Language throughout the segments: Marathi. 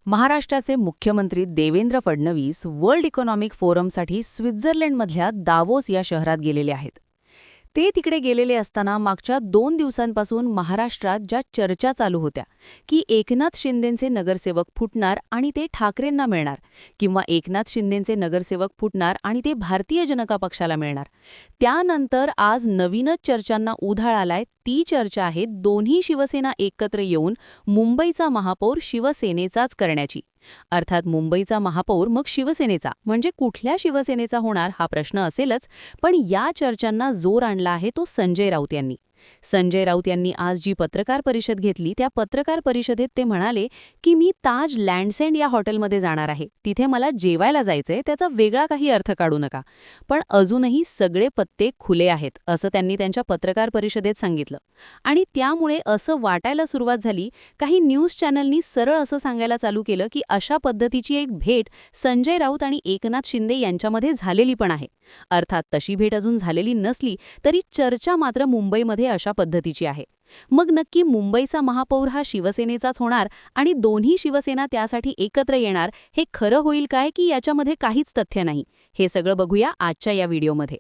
महाराष्ट्राचे मुख्यमंत्री देवेंद्र फडणवीस वर्ल्ड इकॉनॉमिक फोरमसाठी स्वित्झर्लंडमधल्या दावोस या शहरात गेलेले आहेत. ते तिकडे गेलेले असताना मागच्या 2 दिवसांपासून महाराष्ट्रात ज्या चर्चा चालू होत्या की एकनाथ शिंदेंचे नगरसेवक फुटणार आणि ते ठाकरेंना मिळणार, किंवा एकनाथ शिंदेंचे नगरसेवक फुटणार आणि ते भारतीय जनता पक्षाला मिळणार, त्यानंतर आज नवीनच चर्चांना उधाळ आलाय. ती चर्चा आहे दोन्ही शिवसेना एकत्र येऊन मुंबईचा महापौर शिवसेनेचाच करण्याची. अर्थात मुंबईचा महापौर मग शिवसेनेचा, म्हणजे कुठल्या शिवसेनेचा होणार हा प्रश्न असेलच. पण या चर्चांना जोर आणला आहे तो संजय राऊत यांनी. संजय राऊत यांनी आज जी पत्रकार परिषद घेतली त्या पत्रकार परिषदेत ते म्हणाले की मी ताज लँडसेंड या हॉटेलमध्ये जाणार आहे, तिथे मला जेवायला जायचंय, त्याचा वेगळा काही अर्थ काढू नका. पण अजूनही सगळे पत्ते खुले आहेत असं त्यांनी त्यांच्या पत्रकार परिषदेत सांगितलं. आणि त्यामुळे असं वाटायला सुरुवात झाली, काही न्यूज चॅनलनी सरळ असं सांगायला चालू केलं की अशा पद्धतीची एक भेट संजय राऊत आणि एकनाथ शिंदे यांच्यामध्ये झालेली पण आहे. अर्थात तशी भेट अजून झालेली नसली तरी चर्चा मात्र मुंबईमध्ये अशा पद्धतीची आहे. मग नक्की मुंबईचा महापौर हा शिवसेनेचाच होणार आणि दोन्ही शिवसेना त्यासाठी एकत्र येणार, हे खरं होईल काय की याच्यामध्ये काहीच तथ्य नाही? हे सगळं बघूया आजच्या या व्हिडिओमध्ये.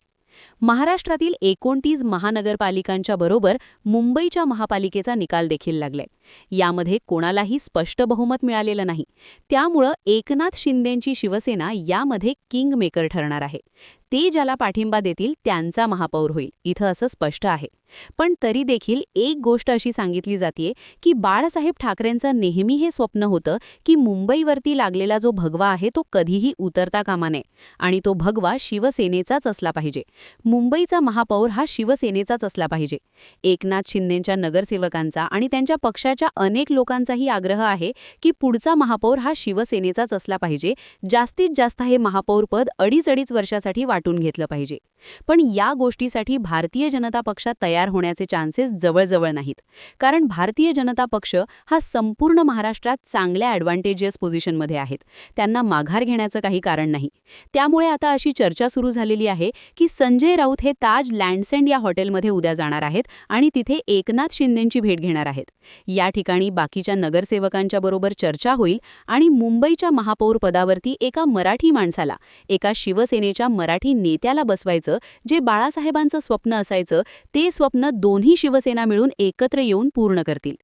महाराष्ट्रातील 29 महानगरपालिकांच्या बरोबर मुंबईच्या महापालिकेचा निकाल देखील लागलाय. यामध्ये कोणालाही स्पष्ट बहुमत मिळालेलं नाही. त्यामुळं एकनाथ शिंदेंची शिवसेना यामध्ये किंग मेकर ठरणार आहे. ते ज्याला पाठिंबा देतील त्यांचा महापौर होईल, इथं असं स्पष्ट आहे. पण तरी देखील एक गोष्ट अशी सांगितली जाते की बाळासाहेब ठाकरेंचं नेहमी हे स्वप्न होतं की मुंबईवरती लागलेला जो भगवा आहे तो कधीही उतरता कामा नये आणि तो भगवा शिवसेनेचाच असला पाहिजे. मुंबईचा महापौर हा शिवसेनेचाच असला पाहिजे. एकनाथ शिंदेंच्या नगरसेवकांचा आणि त्यांच्या पक्षाच्या अनेक लोकांचाही आग्रह आहे की पुढचा महापौर हा शिवसेनेचाच असला पाहिजे. जास्तीत जास्त हे महापौर पद 2.5 वर्षासाठी वाटून घेतलं पाहिजे. पण या गोष्टीसाठी भारतीय जनता पक्षात तयार होण्याचे चान्सेस जवळजवळ नाहीत. कारण भारतीय जनता पक्ष हा संपूर्ण महाराष्ट्रात चांगल्या ॲडव्हान्टेजियस पोझिशनमध्ये आहेत. त्यांना माघार घेण्याचं काही कारण नाही. त्यामुळे आता अशी चर्चा सुरू झालेली आहे की संजय राऊत हे ताज लँडसेंड या हॉटेलमध्ये उद्या जाणार आहेत आणि तिथे एकनाथ शिंदेंची भेट घेणार आहेत. या ठिकाणी बाकीच्या नगरसेवकांच्या बरोबर चर्चा होईल आणि मुंबईच्या महापौर पदावरती एका मराठी माणसाला, एका शिवसेनेच्या मराठी नेत्याला बसवायचं, जे बाळासाहेबांचं स्वप्न असायचं ते स्वप्न दोन्ही शिवसेना मिळून एकत्र येऊन पूर्ण करतील.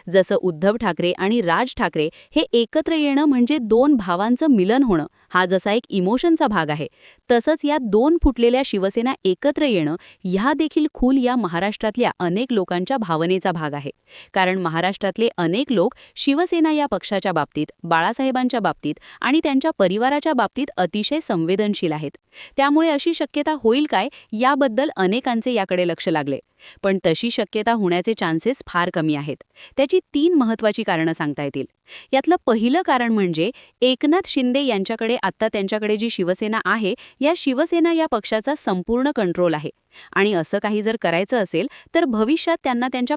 जसं उद्धव ठाकरे आणि राज ठाकरे हे एकत्र येणं म्हणजे 2 भावांचं मिलन होणं, हा जसा एक इमोशनचा भाग आहे, तसंच या 2 फुटलेल्या शिवसेना एकत्र येणं ह्या देखील खूल या महाराष्ट्रातल्या अनेक लोकांच्या भावनेचा भाग आहे. कारण महाराष्ट्रातले अनेक लोक शिवसेना या पक्षाच्या बाबतीत, बाळासाहेबांच्या बाबतीत आणि त्यांच्या परिवाराच्या बाबतीत अतिशय संवेदनशील आहेत. त्यामुळे अशी शक्यता होईल काय याबद्दल अनेकांचे याकडे लक्ष लागले. पण तशी शक्यता होण्याचे चान्सेस फार कमी आहेत. त्याची 3 महत्त्वाची कारणं सांगता येतील. यातलं पहिलं कारण म्हणजे एकनाथ शिंदे यांच्याकडे आता त्यांच्याकडे जी शिवसेना आहे, या शिवसेना या पक्षाचा संपूर्ण कंट्रोल आहे. आणि असं काही जर करायचं असेल तर भविष्यात त्यांना त्यांच्या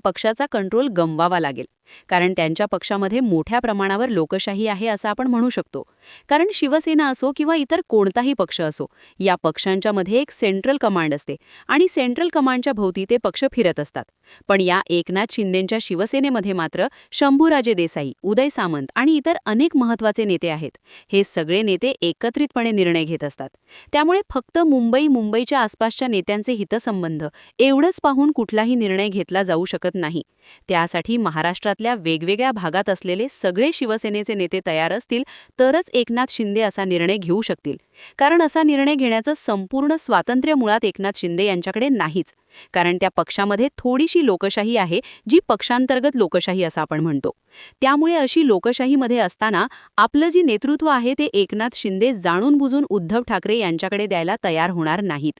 पक्षाचा कंट्रोल गमवावा लागेल. कारण त्यांच्या पक्षामध्ये मोठ्या प्रमाणावर लोकशाही आहे असं आपण म्हणू शकतो. कारण शिवसेना असो किंवा इतर कोणताही पक्ष असो, या पक्षांच्या मध्ये एक सेंट्रल कमांड असते आणि सेंट्रल कमांडच्या भोवती ते पक्ष फिरत असतात. पण या एकनाथ शिंदेंच्या शिवसेनेमध्ये मात्र शंभूराजे देसाई, उदय सामंत आणि इतर अनेक महत्त्वाचे नेते आहेत. हे सगळे नेते एकत्रितपणे निर्णय घेत असतात. त्यामुळे फक्त मुंबईच्या आसपासच्या नेत्यांचे हितसंबंध एवढंच पाहून कुठलाही निर्णय घेतला जाऊ शकत नाही. त्यासाठी महाराष्ट्रातल्या वेगवेगळ्या भागात असलेले सगळे शिवसेनेचे नेते तयार असतील तरच एकनाथ शिंदे असा निर्णय घेऊ शकतील. कारण असा निर्णय घेण्याचं संपूर्ण स्वातंत्र्य मुळात एकनाथ शिंदे यांच्याकडे नाहीच. कारण त्या पक्षामध्ये थोडीशी लोकशाही आहे, जी पक्षांतर्गत लोकशाही असं आपण म्हणतो. त्यामुळे अशी लोकशाहीमध्ये असताना आपलं जे नेतृत्व आहे ते एकनाथ शिंदे जाणून बुजून उद्धव ठाकरे यांच्याकडे द्यायला तयार होणार नाहीत.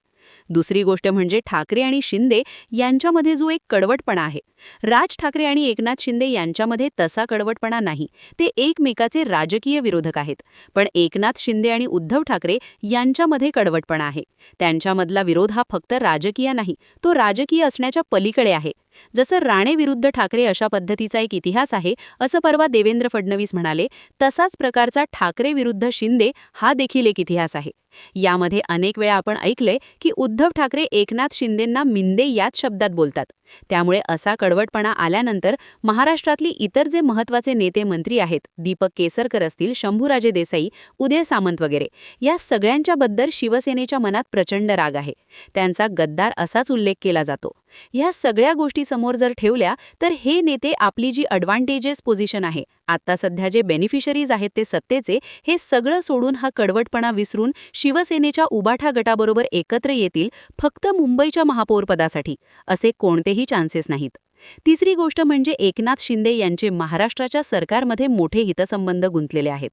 दुसरी गोष्ट म्हणजे ठाकरे आणि शिंदे यांच्यामध्ये जो एक कडवटपणा आहे, राज ठाकरे आणि एकनाथ शिंदे यांच्यामध्ये तसा कडवटपणा नाही. ते एकमेकाचे राजकीय विरोधक आहेत. पण एकनाथ शिंदे आणि उद्धव ठाकरे यांच्यामध्ये कडवटपणा आहे. त्यांच्यामधला विरोध हा फक्त राजकीय नाही, तो राजकीय असण्याच्या पलीकडे आहे. जसं राणे विरुद्ध ठाकरे अशा पद्धतीचा एक इतिहास आहे असं परवा देवेंद्र फडणवीस म्हणाले, तसाच प्रकारचा ठाकरे विरुद्ध शिंदे हा देखील एक इतिहास आहे. यामध्ये अनेक वेळा आपण ऐकलंय की उद्धव ठाकरे एकनाथ शिंदेंना मिंदे याच शब्दात बोलतात. त्यामुळे असा कडवटपणा आल्यानंतर महाराष्ट्रातली इतर जे महत्त्वाचे नेते मंत्री आहेत, दीपक केसरकर असतील, शंभूराजे देसाई, उदय सामंत वगैरे, या सगळ्यांच्याबद्दल शिवसेनेच्या मनात प्रचंड राग आहे. त्यांचा गद्दार असाच उल्लेख केला जातो. ह्या सगळ्या गोष्टी समोर जर ठेवल्या तर हे नेते आपली जी ॲडव्हान्टेजेस पोझिशन आहे, आता सध्या जे बेनिफिशरीज आहेत ते सत्तेचे, हे सगळं सोडून हा कडवटपणा विसरून शिवसेनेच्या उबाठा गटाबरोबर एकत्र येतील फक्त मुंबईच्या महापौरपदासाठी, असे कोणतेही चान्सेस नाहीत. तिसरी गोष्ट म्हणजे एकनाथ शिंदे यांचे महाराष्ट्राच्या सरकारमध्ये मोठे हितसंबंध गुंतलेले आहेत.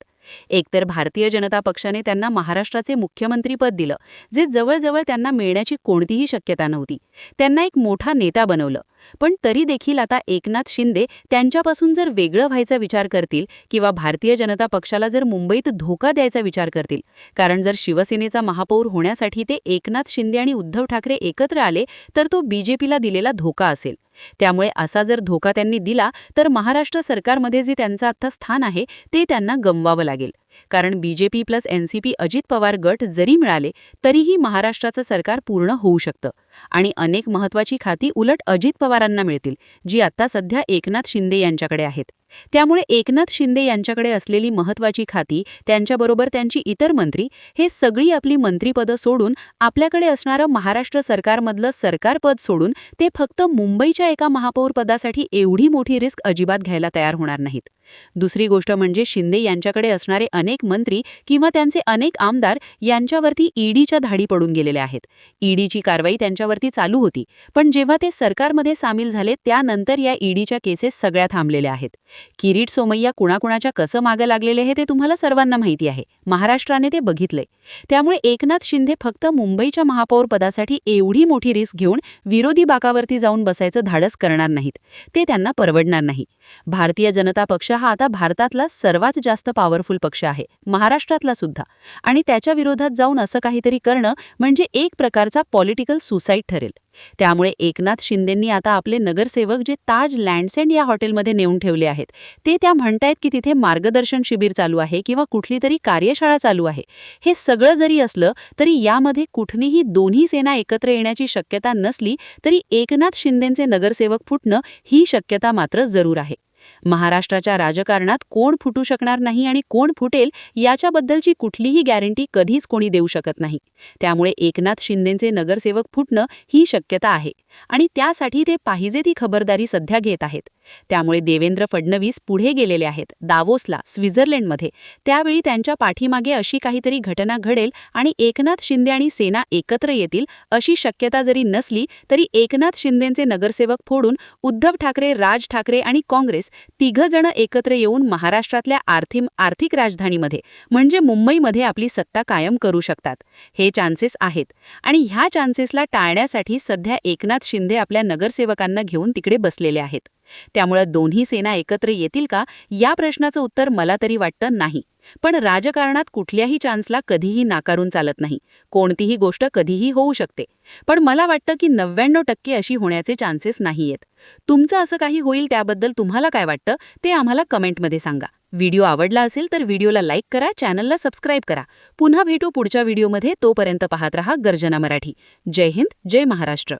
एकतर भारतीय जनता पक्षाने त्यांना महाराष्ट्राचे मुख्यमंत्रीपद दिलं, जे जवळजवळ त्यांना मिळण्याची कोणतीही शक्यता नव्हती. त्यांना एक मोठा नेता बनवलं. पण तरी देखील आता एकनाथ शिंदे त्यांच्यापासून जर वेगळं व्हायचा विचार करतील किंवा भारतीय जनता पक्षाला जर मुंबईत धोका द्यायचा विचार करतील, कारण जर शिवसेनेचा महापौर होण्यासाठी ते एकनाथ शिंदे आणि उद्धव ठाकरे एकत्र आले तर तो बीजेपीला दिलेला धोका असेल. त्यामुळे असा जर धोका त्यांनी दिला तर महाराष्ट्र सरकारमध्ये जे त्यांचं आता स्थान आहे ते त्यांना गमवावं लागेल. कारण BJP plus NCP Ajit Pawar गट जरी मिळाले तरीही महाराष्ट्राचं सरकार पूर्ण होऊ शकतं आणि अनेक महत्त्वाची खाती उलट अजित पवारांना मिळतील, जी आता सध्या एकनाथ शिंदे यांच्याकडे आहेत. त्यामुळे एकनाथ शिंदे यांच्याकडे असलेली महत्त्वाची खाती, त्यांच्याबरोबर त्यांची इतर मंत्री, हे सगळी आपली मंत्रिपदं सोडून आपल्याकडे असणारं महाराष्ट्र सरकारमधलं सरकारपद सोडून ते फक्त मुंबईच्या एका महापौर पदासाठी एवढी मोठी रिस्क अजिबात घ्यायला तयार होणार नाहीत. दुसरी गोष्ट म्हणजे शिंदे यांच्याकडे असणारे अनेक मंत्री किंवा त्यांचे अनेक आमदार यांच्यावरती ईडीच्या धाडी पडून गेलेले आहेत. ईडीची कारवाई त्यांच्यावरती चालू होती, पण जेव्हा ते सरकारमध्ये सामील झाले त्यानंतर या ईडीच्या केसेस सगळ्या थांबलेल्या आहेत. किरीट सोमय्या कुणाकुणाच्या कसं मागं लागलेले हे ते तुम्हाला सर्वांना माहिती आहे. महाराष्ट्राने ते बघितलंय. त्यामुळे एकनाथ शिंदे फक्त मुंबईच्या महापौर पदासाठी एवढी मोठी रिस्क घेऊन विरोधी बाकावरती जाऊन बसायचं धाडस करणार नाहीत. ते त्यांना परवडणार नाही. भारतीय जनता पक्ष हा आता भारतातला सर्वात जास्त पॉवरफुल पक्ष आहे, महाराष्ट्रातला सुद्धा, आणि त्याच्या विरोधात जाऊन असं काहीतरी करणं म्हणजे एक प्रकारचा पॉलिटिकल सुसाईड ठरेल. त्यामुळे एकनाथ शिंदेंनी आता आपले नगरसेवक जे ताज लँडसेंड या हॉटेलमध्ये नेऊन ठेवले आहेत, ते त्या म्हणतायत की तिथे मार्गदर्शन शिबिर चालू आहे किंवा कुठली तरी कार्यशाळा चालू आहे. हे सगळं जरी असलं तरी यामध्ये कुठलीही दोन्ही सेना एकत्र येण्याची शक्यता नसली तरी एकनाथ शिंदेंचे नगरसेवक फुटणं ही शक्यता मात्र जरूर आहे. महाराष्ट्राच्या राजकारणात कोण फुटू शकणार नाही आणि कोण फुटेल याच्याबद्दलची कुठलीही गॅरंटी कधीच कोणी देऊ शकत नाही. त्यामुळे एकनाथ शिंदेंचे नगरसेवक फुटणं ही शक्यता आहे आणि त्यासाठी ते पाहिजे ती खबरदारी सध्या घेत आहेत. त्यामुळे देवेंद्र फडणवीस पुढे गेलेले आहेत दावोसला, स्वित्झर्लंडमध्ये. त्यावेळी त्यांच्या पाठीमागे अशी काहीतरी घटना घडेल आणि एकनाथ शिंदे आणि सेना एकत्र येतील अशी शक्यता जरी नसली तरी एकनाथ शिंदेंचे नगरसेवक फोडून उद्धव ठाकरे, राज ठाकरे आणि काँग्रेस तिघजण एकत्र येऊन महाराष्ट्रातल्या आर्थिक राजधानीमध्ये म्हणजे मुंबईमध्ये आपली सत्ता कायम करू शकतात. हे चान्सेस आहेत आणि ह्या चान्सेसला टाळण्यासाठी सध्या एकनाथ शिंदे आपल्या नगरसेवकांना घेऊन तिकडे बसलेले आहेत. त्यामुळे दोन्ही सेना एकत्र येतील का या प्रश्नाचं उत्तर मला तरी वाटतं नाही. पण राजकारणात कुठल्याही चान्सला कधीही नाकारून चालत नाही. कोणतीही गोष्ट कधीही होऊ शकते. पण मला वाटतं की 99% अशी होण्याचे चान्सेस नाहीयेत. तुमचं असं काही होईल त्याबद्दल तुम्हाला काय वाटतं ते आम्हाला कमेंटमध्ये सांगा. व्हिडिओ आवडला असेल तर व्हिडिओला लाईक करा, चॅनलला सबस्क्राईब करा. पुन्हा भेटू पुढच्या व्हिडिओमध्ये. तोपर्यंत पाहत रहा गर्जना मराठी. जय हिंद, जय महाराष्ट्र.